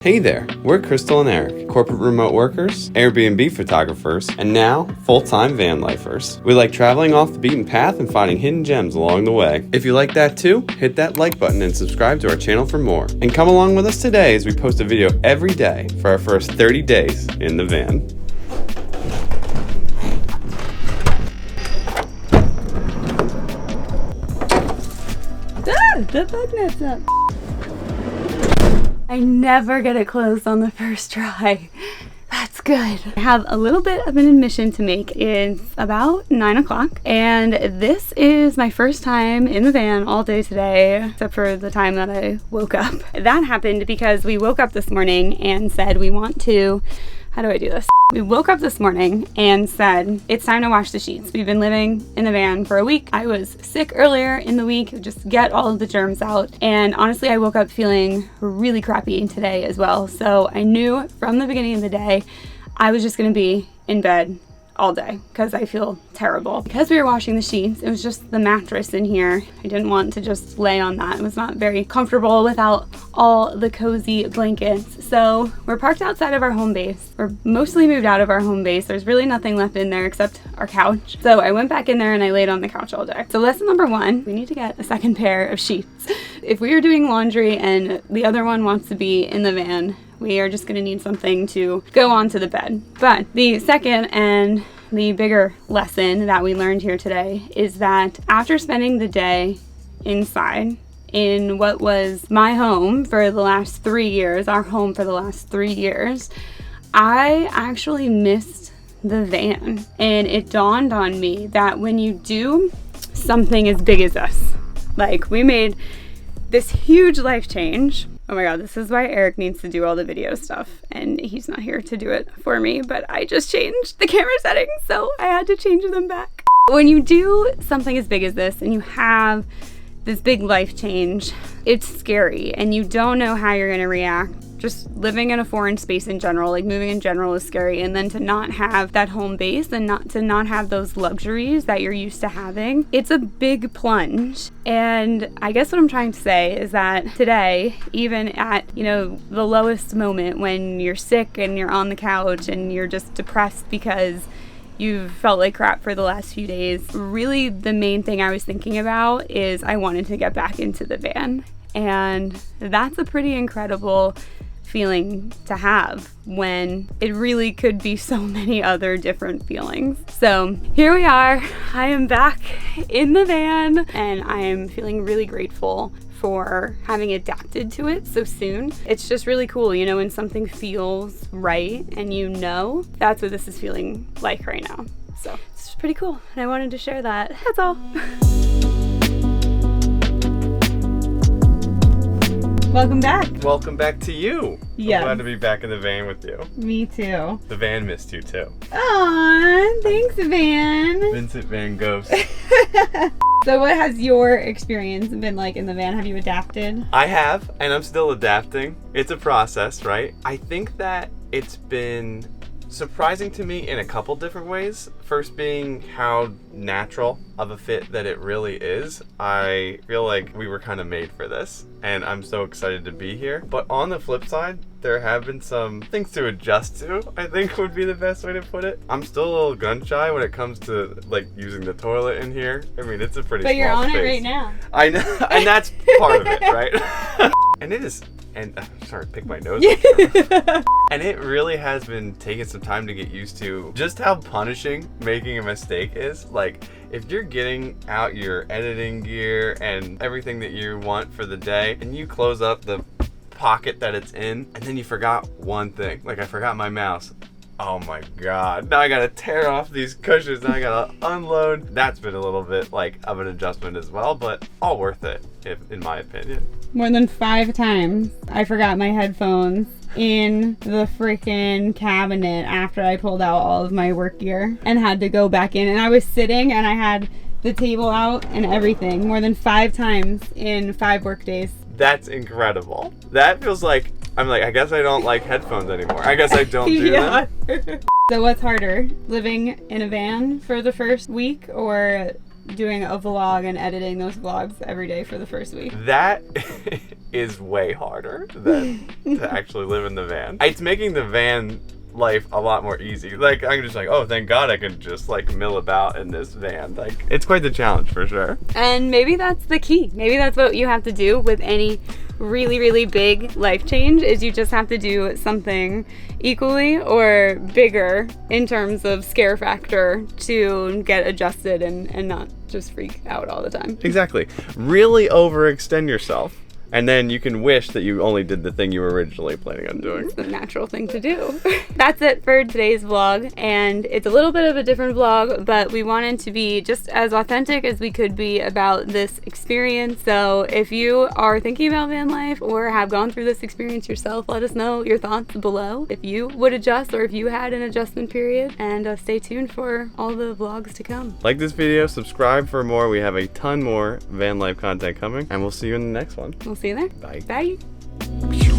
Hey there, we're Krystal and Eric, corporate remote workers, Airbnb photographers, and now full-time van lifers. We like traveling off the beaten path and finding hidden gems along the way. If you like that too, hit that like button and subscribe to our channel for more. And come along with us today as we post a video every day for our first 30 days in the van. The bug net's up. I never get it closed on the first try. That's good. I have a little bit of an admission to make. It's about 9 o'clock and this is my first time in the van all day today, except for the time that I woke up. That happened because we woke up this morning and said we want to, how do I do this? We woke up this morning and said, it's time to wash the sheets. We've been living in the van for a week. I was sick earlier in the week, just get all of the germs out. And honestly, I woke up feeling really crappy today as well. So I knew from the beginning of the day, I was just gonna be in bed all day because I feel terrible. Because we were washing the sheets, it was just the mattress in here. I didn't want to just lay on that. It was not very comfortable without all the cozy blankets. So we're parked outside of our home base. We're mostly moved out of our home base. There's really nothing left in there except our couch. So I went back in there and I laid on the couch all day. So lesson number one, we need to get a second pair of sheets. If we are doing laundry and the other one wants to be in the van, we are just gonna need something to go onto the bed. But the second and the bigger lesson that we learned here today is that after spending the day inside in what was my home for the last 3 years, our home for the last 3 years, I actually missed the van. And it dawned on me that when you do something as big as this, like we made this huge life change. Oh my God, this is why Eric needs to do all the video stuff and he's not here to do it for me, but I just changed the camera settings, so I had to change them back. When you do something as big as this and you have this big life change, it's scary and you don't know how you're gonna react. Just living in a foreign space in general, like moving in general, is scary. And then to not have that home base and not have those luxuries that you're used to having, it's a big plunge. And I guess what I'm trying to say is that today, even at, you know, the lowest moment when you're sick and you're on the couch and you're just depressed because you've felt like crap for the last few days, really the main thing I was thinking about is I wanted to get back into the van. And that's a pretty incredible feeling to have when it really could be so many other different feelings. So here we are. I am back in the van and I am feeling really grateful for having adapted to it so soon. It's just really cool, you know, when something feels right and you know, that's what this is feeling like right now. So it's pretty cool and I wanted to share that. That's all. Welcome back. Welcome back to you. Yeah. I'm glad to be back in the van with you. Me too. The van missed you too. Aw, thanks, Van. Vincent Van Gogh. So what has your experience been like in the van? Have you adapted? I have, and I'm still adapting. It's a process, right? I think that it's been surprising to me in a couple different ways. First being how natural of a fit that it really is. I feel like we were kind of made for this, and I'm so excited to be here. But on the flip side, there have been some things to adjust to, I think would be the best way to put it. I'm still a little gun shy when it comes to like using the toilet in here. I mean, it's a pretty small space. But you're on it right now. I know, and that's part of it, right? And it is, and sorry, pick my nose. And it really has been taking some time to get used to just how punishing making a mistake is. Like, if you're getting out your editing gear and everything that you want for the day, and you close up the pocket that it's in, and then you forgot one thing, like I forgot my mouse. Oh my God, now I gotta tear off these cushions, now I gotta unload. That's been a little bit like of an adjustment as well, but all worth it, in my opinion. More than 5 times I forgot my headphones in the freaking cabinet after I pulled out all of my work gear and had to go back in. And I was sitting and I had the table out and everything more than 5 times in 5 work days. That's incredible. That feels like, I'm like, I guess I don't like headphones anymore. I guess I don't do them. So what's harder, living in a van for the first week or doing a vlog and editing those vlogs every day for the first week? That is way harder than to actually live in the van. It's making the van life a lot more easy. Like, I'm just like, oh, thank God I can just like mill about in this van. Like, it's quite the challenge for sure. And maybe that's the key. Maybe that's what you have to do with any really, really big life change, is you just have to do something equally or bigger in terms of scare factor to get adjusted and not just freak out all the time. Exactly. Really overextend yourself. And then you can wish that you only did the thing you were originally planning on doing. It's the natural thing to do. That's it for today's vlog, and it's a little bit of a different vlog, but we wanted to be just as authentic as we could be about this experience. So if you are thinking about van life or have gone through this experience yourself, let us know your thoughts below. If you would adjust or if you had an adjustment period, and stay tuned for all the vlogs to come. Like this video, subscribe for more. We have a ton more van life content coming, and we'll see you in the next one. We'll see you there. Bye. Bye.